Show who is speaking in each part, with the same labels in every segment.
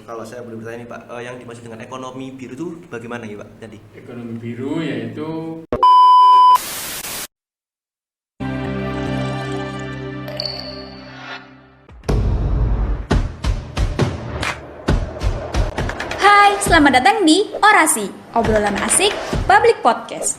Speaker 1: Kalau saya boleh bertanya nih Pak, yang dimaksud dengan ekonomi biru itu bagaimana ya Pak tadi?
Speaker 2: Ekonomi biru yaitu
Speaker 3: Hai, selamat datang di Orasi, obrolan asik Public Podcast.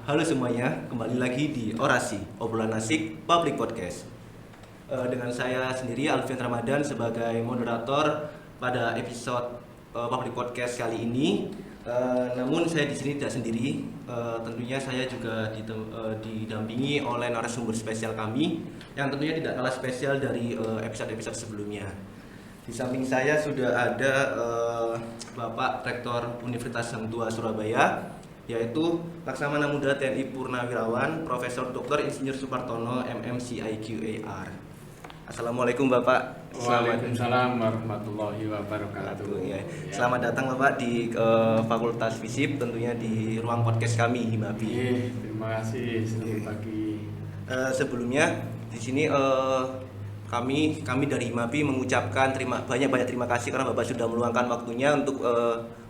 Speaker 1: Halo semuanya, kembali lagi di Orasi, obrolan asik Public Podcast. Dengan saya sendiri Alfian Ramadan sebagai moderator pada episode Public Podcast kali ini. Namun saya di sini tidak sendiri. Tentunya saya juga didampingi oleh narasumber spesial kami yang tentunya tidak kalah spesial dari episode-episode sebelumnya. Di samping saya sudah ada Bapak Rektor Universitas Sang Tua Surabaya, yaitu Laksamana Muda TNI Purnawirawan Profesor Dr. Insinyur Supartono MMCIQAR. Assalamualaikum Bapak.
Speaker 2: Waalaikumsalam warahmatullahi wabarakatuh.
Speaker 1: Ya. Selamat datang Bapak di Fakultas FISIP, tentunya di ruang podcast kami Himabi.
Speaker 2: Terima kasih. Selamat pagi.
Speaker 1: Sebelumnya di sini kami dari Himabi mengucapkan banyak terima kasih karena Bapak sudah meluangkan waktunya untuk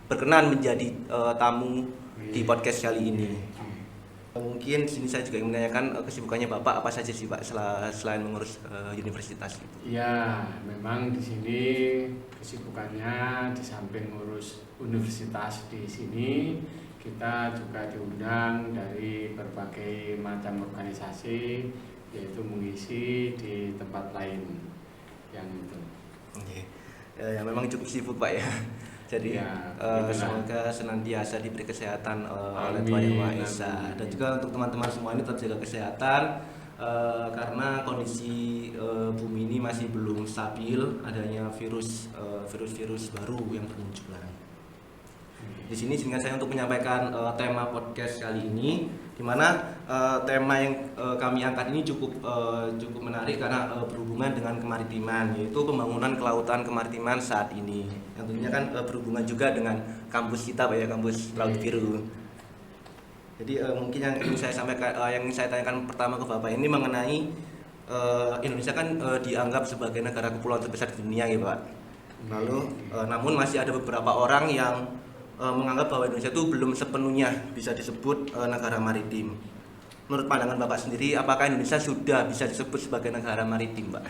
Speaker 1: berkenan menjadi tamu di podcast kali ini. Mungkin sini saya juga ingin menanyakan kesibukannya Bapak apa saja sih Pak selain mengurus universitas gitu.
Speaker 2: Ya, memang di sini kesibukannya di samping ngurus universitas di sini, kita juga diundang dari berbagai macam organisasi, yaitu mengisi di tempat lain yang itu.
Speaker 1: Oke. Ya memang cukup sibuk Pak ya. Jadi semoga senantiasa diberi kesehatan oleh Tuhan Yang Maha Esa, dan juga untuk teman-teman semua ini tetap jaga kesehatan karena kondisi bumi ini masih belum stabil, adanya virus baru yang bermunculan. Di sini sehingga saya untuk menyampaikan tema podcast kali ini, di mana tema yang kami angkat ini cukup menarik karena berhubungan dengan kemaritiman, yaitu pembangunan kelautan kemaritiman saat ini. Yang tentunya kan berhubungan juga dengan kampus kita Pak ya, kampus Laut Biru. Jadi mungkin yang ingin saya sampaikan, yang ingin saya tanyakan pertama ke Bapak ini mengenai Indonesia kan dianggap sebagai negara kepulauan terbesar di dunia ya Pak. Lalu namun masih ada beberapa orang yang menganggap bahwa Indonesia itu belum sepenuhnya bisa disebut negara maritim. Menurut pandangan Bapak sendiri, apakah Indonesia sudah bisa disebut sebagai negara maritim, Pak?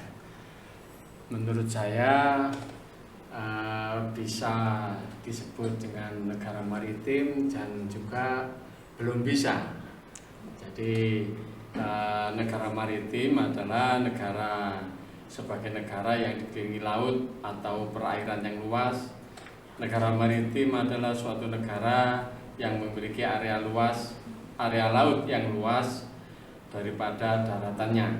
Speaker 2: Menurut saya bisa disebut dengan negara maritim dan juga belum bisa. Jadi negara maritim adalah negara sebagai negara yang dikelilingi laut atau perairan yang luas. Negara maritim adalah suatu negara yang memiliki area laut yang luas daripada daratannya.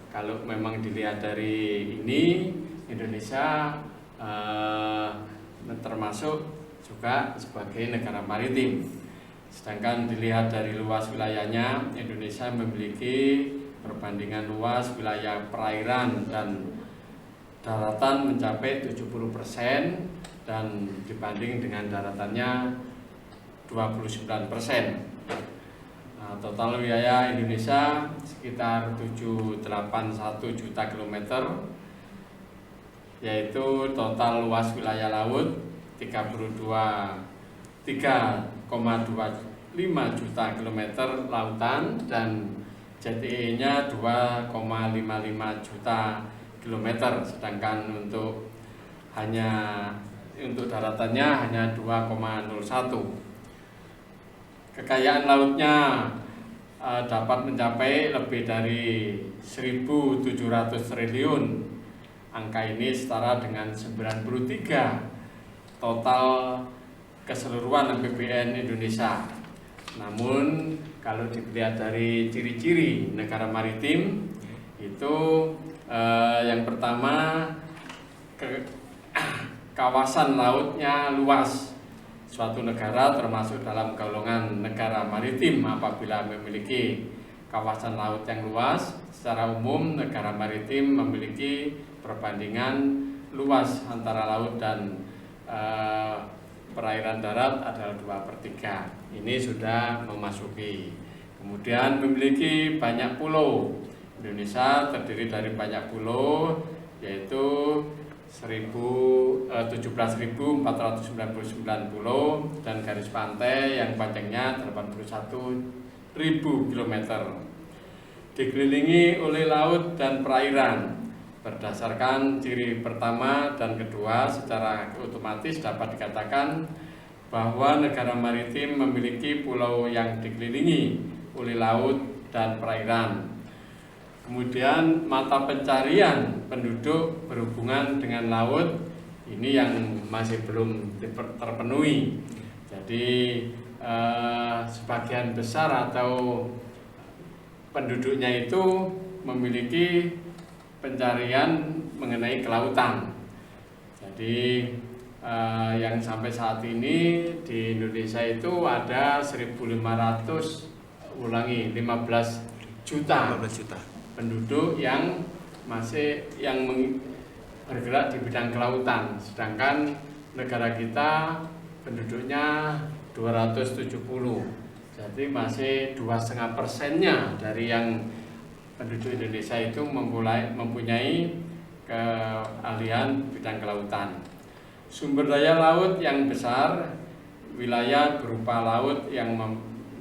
Speaker 2: Kalau memang dilihat dari ini, Indonesia termasuk juga sebagai negara maritim. Sedangkan dilihat dari luas wilayahnya, Indonesia memiliki perbandingan luas wilayah perairan dan daratan mencapai 70%, dan dibanding dengan daratannya 29%. Nah, total wilayah Indonesia sekitar 781 juta kilometer, yaitu total luas wilayah laut 3,25 juta kilometer lautan, dan JTE-nya 2,55 juta kilometer, sedangkan untuk daratannya hanya 2,01. Kekayaan lautnya dapat mencapai lebih dari 1.700 triliun. Angka ini setara dengan 93 total keseluruhan APBN Indonesia. Namun kalau dilihat dari ciri-ciri negara maritim itu yang pertama kawasan lautnya luas. Suatu negara termasuk dalam golongan negara maritim apabila memiliki kawasan laut yang luas. Secara umum negara maritim memiliki perbandingan luas antara laut dan perairan darat adalah 2/3. Ini sudah memasuki. Kemudian memiliki banyak pulau. Indonesia terdiri dari banyak pulau, yaitu 17.499 pulau dan garis pantai yang panjangnya 81.000 km. Dikelilingi oleh laut dan perairan. Berdasarkan ciri pertama dan kedua, secara otomatis dapat dikatakan bahwa negara maritim memiliki pulau yang dikelilingi oleh laut dan perairan. Kemudian mata pencarian penduduk berhubungan dengan laut ini yang masih belum terpenuhi. Jadi sebagian besar atau penduduknya itu memiliki pencarian mengenai kelautan. Jadi yang sampai saat ini di Indonesia itu ada 15 juta penduduk yang bergerak di bidang kelautan, sedangkan negara kita penduduknya 270, jadi masih 2,5% dari yang penduduk Indonesia itu mempunyai keahlian bidang kelautan. Sumber daya laut yang besar, wilayah berupa laut yang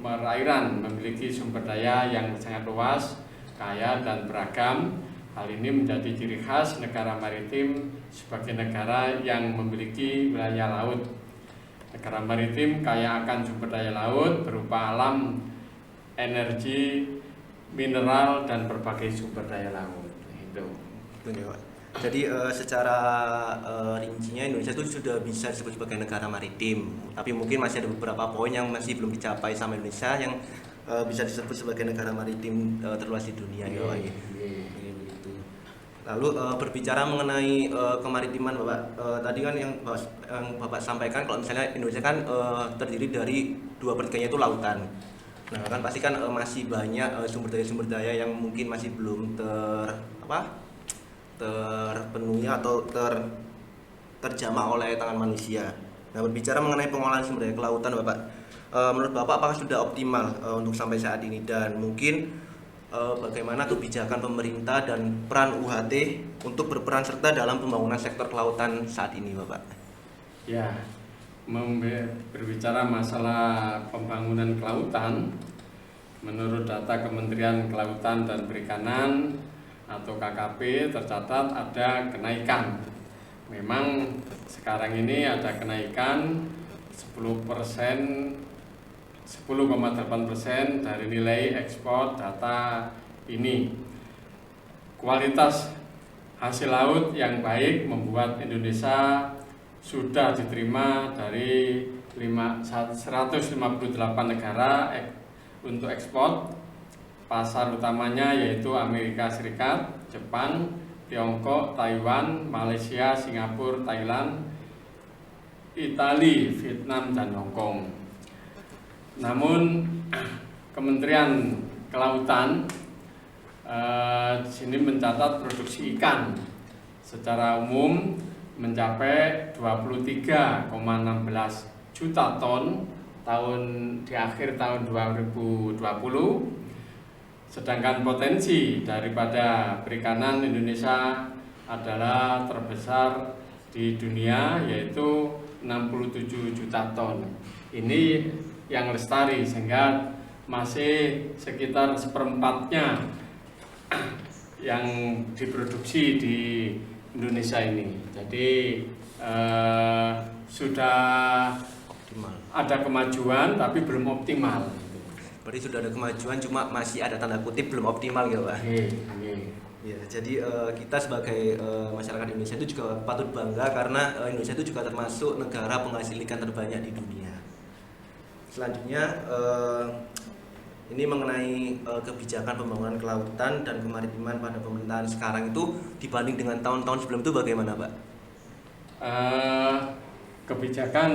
Speaker 2: perairan memiliki sumber daya yang sangat luas, kaya dan beragam. Hal ini menjadi ciri khas negara maritim sebagai negara yang memiliki wilayah laut. Negara maritim kaya akan sumber daya laut berupa alam, energi, mineral dan berbagai sumber daya laut. Itu.
Speaker 1: Jadi secara rincinya Indonesia itu sudah bisa disebut sebagai negara maritim, tapi mungkin masih ada beberapa poin yang masih belum dicapai sama Indonesia yang bisa disebut sebagai negara maritim terluas di dunia. Lalu berbicara mengenai kemaritiman, Bapak, tadi kan yang Bapak sampaikan kalau misalnya Indonesia kan terdiri dari 2/3 itu lautan. Nah kan pasti kan masih banyak sumber daya yang mungkin masih belum terpenuhi atau terjamah oleh tangan manusia. Nah berbicara mengenai pengolahan sumber daya kelautan, Bapak, menurut Bapak apakah sudah optimal untuk sampai saat ini, dan mungkin bagaimana kebijakan pemerintah dan peran UHT untuk berperan serta dalam pembangunan sektor kelautan saat ini, Bapak?
Speaker 2: Ya, berbicara masalah pembangunan kelautan, menurut data Kementerian Kelautan dan Perikanan atau KKP tercatat ada kenaikan. Memang sekarang ini ada kenaikan 10,8% dari nilai ekspor data ini. Kualitas hasil laut yang baik membuat Indonesia sudah diterima dari 158 negara untuk ekspor. Pasar utamanya yaitu Amerika Serikat, Jepang, Tiongkok, Taiwan, Malaysia, Singapura, Thailand, Italia, Vietnam, dan Hong Kong. Namun Kementerian Kelautan di sini mencatat produksi ikan secara umum mencapai 23,16 juta ton di akhir tahun 2020, sedangkan potensi daripada perikanan Indonesia adalah terbesar di dunia, yaitu 67 juta ton. Ini yang lestari, sehingga masih sekitar 1/4-nya yang diproduksi di Indonesia ini. Jadi sudah
Speaker 1: Optimal.
Speaker 2: ada kemajuan tapi belum optimal.
Speaker 1: Berarti sudah ada kemajuan, cuma masih ada tanda kutip belum optimal ya, Pak? Ya, jadi kita sebagai masyarakat Indonesia itu juga patut bangga karena Indonesia itu juga termasuk negara penghasil ikan terbanyak di dunia. Selanjutnya ini mengenai kebijakan pembangunan kelautan dan kemaritiman pada pemerintahan sekarang itu dibanding dengan tahun-tahun sebelum itu bagaimana, Pak?
Speaker 2: Kebijakan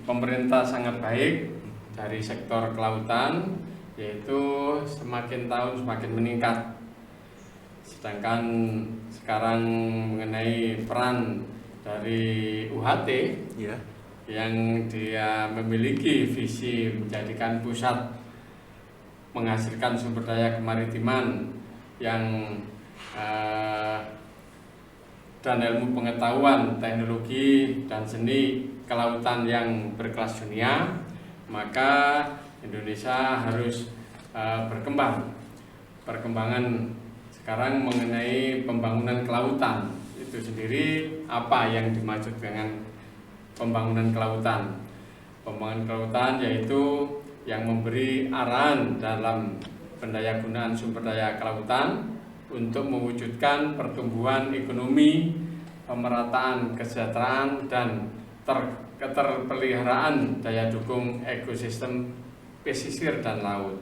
Speaker 2: pemerintah sangat baik dari sektor kelautan, yaitu semakin tahun semakin meningkat. Sedangkan sekarang mengenai peran dari UHT
Speaker 1: Ya.
Speaker 2: yang dia memiliki visi menjadikan pusat menghasilkan sumber daya kemaritiman yang dan ilmu pengetahuan, teknologi, dan seni kelautan yang berkelas dunia, maka Indonesia harus berkembang. Perkembangan sekarang mengenai pembangunan kelautan itu sendiri, apa yang dimaksud dengan pembangunan kelautan? Pembangunan kelautan yaitu yang memberi arahan dalam pendayagunaan sumber daya kelautan untuk mewujudkan pertumbuhan ekonomi, pemerataan kesejahteraan, dan keterpeliharaan daya dukung ekosistem pesisir dan laut.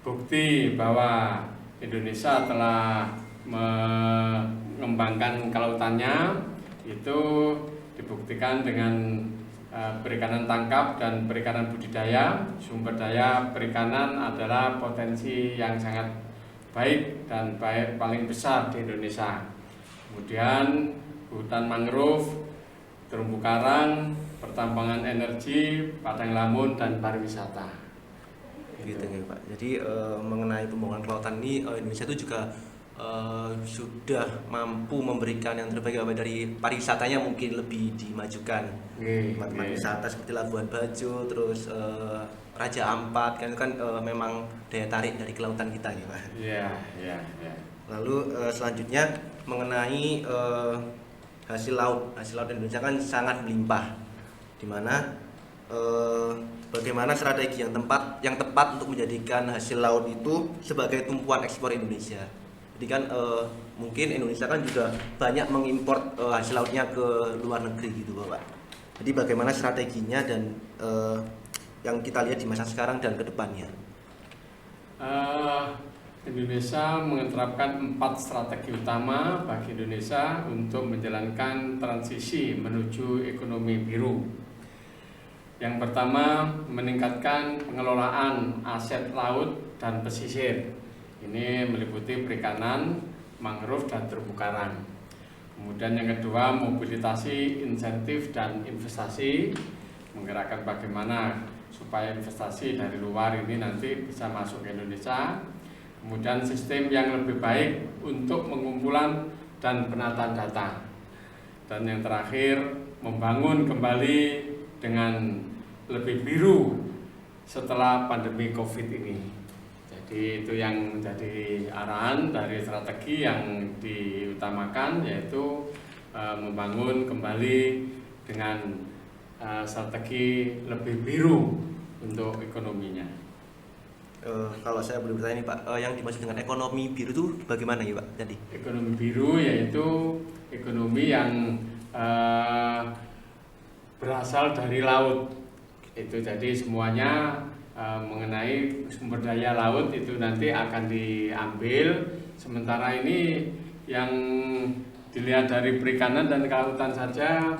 Speaker 2: Bukti bahwa Indonesia telah mengembangkan kelautannya itu dibuktikan dengan perikanan tangkap dan perikanan budidaya. Sumber daya perikanan adalah potensi yang sangat baik dan paling besar di Indonesia. Kemudian hutan mangrove, terumbu karang, pertambangan energi, padang lamun, dan pariwisata.
Speaker 1: Gitu ya Pak. Jadi mengenai pembangunan kelautan ini Indonesia itu juga sudah mampu memberikan yang terbaik dari pariwisatanya, mungkin lebih dimajukan. Tempat wisata seperti Labuan Bajo, terus Raja Ampat kan memang daya tarik dari kelautan kita ya Pak.
Speaker 2: Iya.
Speaker 1: Lalu selanjutnya mengenai hasil laut Indonesia kan sangat melimpah, di mana bagaimana strategi yang tepat untuk menjadikan hasil laut itu sebagai tumpuan ekspor Indonesia. Jadi kan mungkin Indonesia kan juga banyak mengimpor hasil lautnya ke luar negeri gitu Bapak. Jadi bagaimana strateginya dan yang kita lihat di masa sekarang dan ke depannya?
Speaker 2: Indonesia menerapkan 4 strategi utama bagi Indonesia untuk menjalankan transisi menuju ekonomi biru. Yang pertama, meningkatkan pengelolaan aset laut dan pesisir. Ini meliputi perikanan, mangrove, dan terumbu karang. Kemudian yang kedua, mobilitasi insentif dan investasi, menggerakkan bagaimana supaya investasi dari luar ini nanti bisa masuk ke Indonesia. Kemudian sistem yang lebih baik untuk pengumpulan dan penataan data. Dan yang terakhir, membangun kembali dengan lebih biru setelah pandemi COVID ini. Jadi itu yang menjadi arahan dari strategi yang diutamakan, yaitu membangun kembali dengan strategi lebih biru untuk ekonominya.
Speaker 1: Kalau saya boleh bertanya nih Pak, yang dimaksud dengan ekonomi biru itu bagaimana ya Pak? Jadi
Speaker 2: ekonomi biru yaitu ekonomi yang berasal dari laut. Itu jadi semuanya mengenai sumber daya laut itu nanti akan diambil. Sementara ini yang dilihat dari perikanan dan kelautan saja,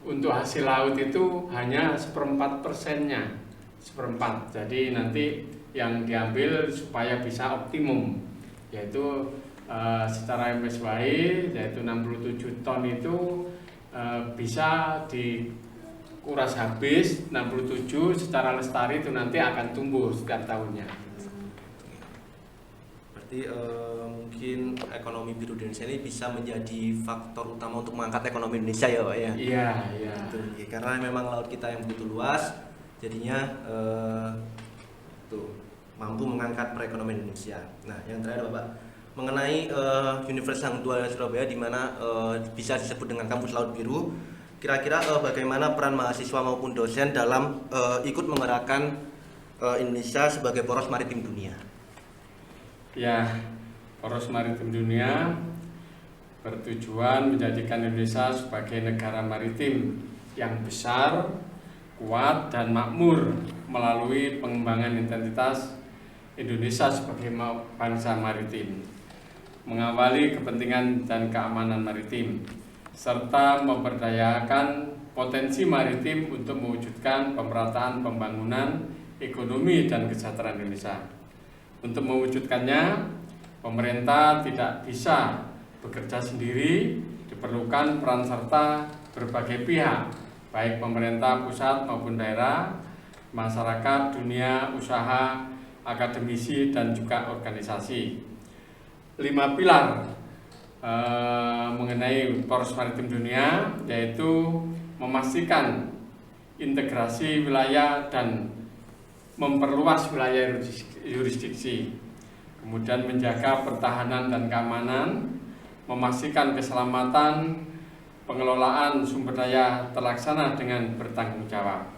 Speaker 2: untuk hasil laut itu hanya 1/4%-nya, 1/4. Jadi nanti yang diambil supaya bisa optimum, yaitu secara MSY yaitu 67 ton itu bisa dikuras habis. 67 secara lestari itu nanti akan tumbuh setiap tahunnya.
Speaker 1: berarti mungkin ekonomi biru Indonesia ini bisa menjadi faktor utama untuk mengangkat ekonomi Indonesia ya Pak ya?
Speaker 2: Iya.
Speaker 1: Betul, karena memang laut kita yang begitu luas, jadinya mampu mengangkat perekonomian Indonesia. Nah, yang terakhir Bapak, mengenai Universitas Hang Tuah Surabaya di mana bisa disebut dengan kampus laut biru, kira-kira bagaimana peran mahasiswa maupun dosen dalam ikut menggerakkan Indonesia sebagai poros maritim dunia?
Speaker 2: Ya, poros maritim dunia bertujuan menjadikan Indonesia sebagai negara maritim yang besar, kuat, dan makmur melalui pengembangan identitas Indonesia sebagai bangsa maritim, mengawali kepentingan dan keamanan maritim, serta memberdayakan potensi maritim untuk mewujudkan pemerataan pembangunan ekonomi dan kesejahteraan Indonesia. Untuk mewujudkannya, pemerintah tidak bisa bekerja sendiri, diperlukan peran serta berbagai pihak, baik pemerintah pusat maupun daerah, masyarakat, dunia usaha, akademisi, dan juga organisasi. 5 pilar mengenai Poros Maritim Dunia, yaitu memastikan integrasi wilayah dan memperluas wilayah yurisdiksi, kemudian menjaga pertahanan dan keamanan, memastikan keselamatan, pengelolaan sumber daya terlaksana dengan bertanggung jawab,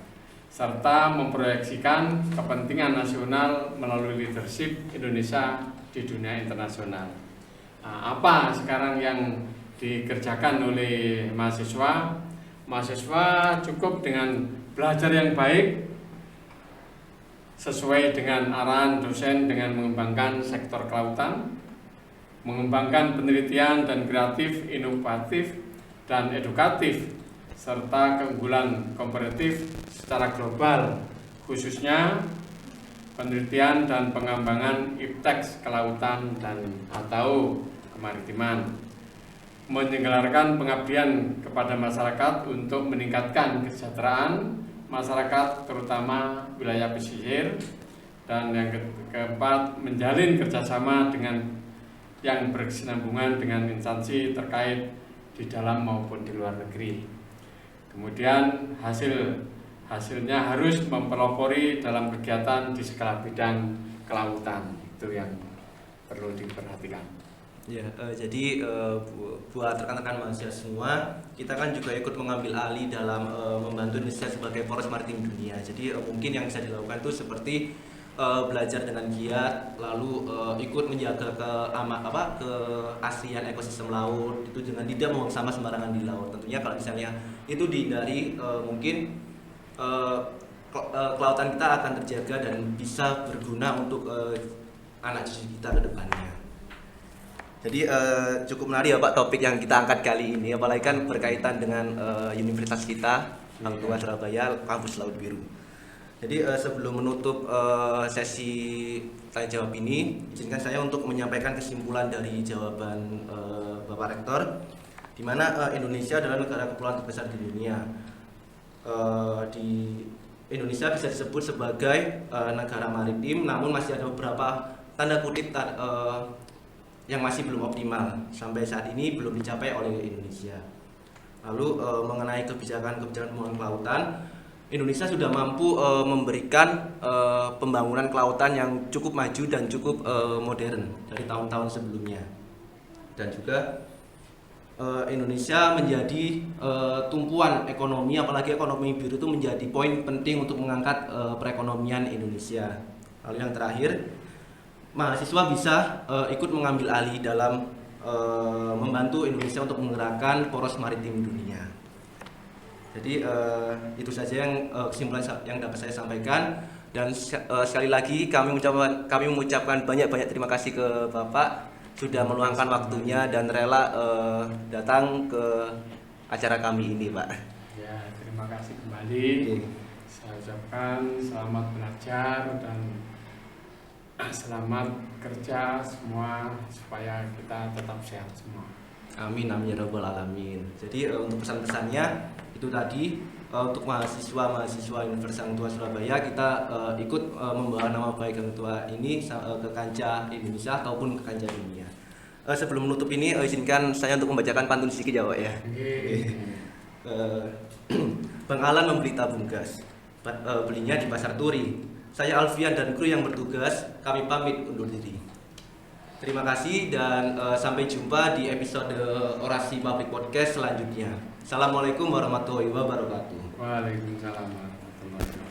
Speaker 2: serta memproyeksikan kepentingan nasional melalui leadership Indonesia di dunia internasional. Nah, apa sekarang yang dikerjakan oleh mahasiswa? Mahasiswa cukup dengan belajar yang baik sesuai dengan arahan dosen dengan mengembangkan sektor kelautan, mengembangkan penelitian dan kreatif, inovatif, dan edukatif, serta keunggulan kompetitif secara global, khususnya penelitian dan pengembangan iptek kelautan dan atau kemaritiman, menyelenggarakan pengabdian kepada masyarakat untuk meningkatkan kesejahteraan masyarakat terutama wilayah pesisir, dan yang keempat menjalin kerjasama dengan yang berkesinambungan dengan instansi terkait di dalam maupun di luar negeri. Kemudian hasilnya harus mempelopori dalam kegiatan di segala bidang kelautan. Itu yang perlu diperhatikan.
Speaker 1: Ya, jadi buat rekan-rekan mahasiswa semua, kita kan juga ikut mengambil alih dalam membantu Indonesia sebagai poros maritim dunia. Jadi mungkin yang bisa dilakukan itu seperti belajar dengan giat, lalu ikut menjaga keaslian ekosistem laut itu dengan tidak membuang sampah sembarangan di laut. Tentunya kalau misalnya itu dihindari, mungkin kelautan kita akan terjaga dan bisa berguna untuk anak cucu kita ke depannya. Jadi cukup menarik ya Pak topik yang kita angkat kali ini, apalagi kan berkaitan dengan universitas kita, Hang Tuah Surabaya, kampus Laut Biru. Jadi sebelum menutup sesi tanya jawab ini, izinkan saya untuk menyampaikan kesimpulan dari jawaban Bapak Rektor, di mana Indonesia adalah negara kepulauan terbesar di dunia. Di Indonesia bisa disebut sebagai negara maritim, namun masih ada beberapa tanda kutip yang masih belum optimal, sampai saat ini belum dicapai oleh Indonesia. Lalu mengenai kebijakan pembangunan kelautan, Indonesia sudah mampu memberikan pembangunan kelautan yang cukup maju dan cukup modern dari tahun-tahun sebelumnya. Dan juga Indonesia menjadi tumpuan ekonomi, apalagi ekonomi biru itu menjadi poin penting untuk mengangkat perekonomian Indonesia. Lalu yang terakhir, mahasiswa bisa ikut mengambil alih dalam membantu Indonesia untuk menggerakkan poros maritim dunia. Jadi itu saja yang kesimpulan yang dapat saya sampaikan, dan sekali lagi kami mengucapkan banyak-banyak terima kasih ke Bapak sudah meluangkan waktunya dan rela datang ke acara kami ini, Pak.
Speaker 2: Ya, terima kasih kembali. Saya ucapkan selamat belajar dan selamat kerja semua supaya kita tetap sehat semua.
Speaker 1: Amin, amin ya rabbal alamin. Jadi untuk pesan-pesannya itu tadi, untuk mahasiswa Universitas Hang Tuah Surabaya, kita ikut membawa nama baik Hang Tuah ini ke kancah Indonesia ataupun ke kancah dunia. Sebelum menutup ini, izinkan saya untuk membacakan pantun sedikit ya Pak ya. Bang Alan membeli tabung gas, belinya di Pasar Turi. Saya Alfian dan kru yang bertugas, kami pamit undur diri. Terima kasih dan sampai jumpa di episode Orasi Public Podcast selanjutnya. Assalamualaikum warahmatullahi wabarakatuh.
Speaker 2: Waalaikumsalam warahmatullahi wabarakatuh.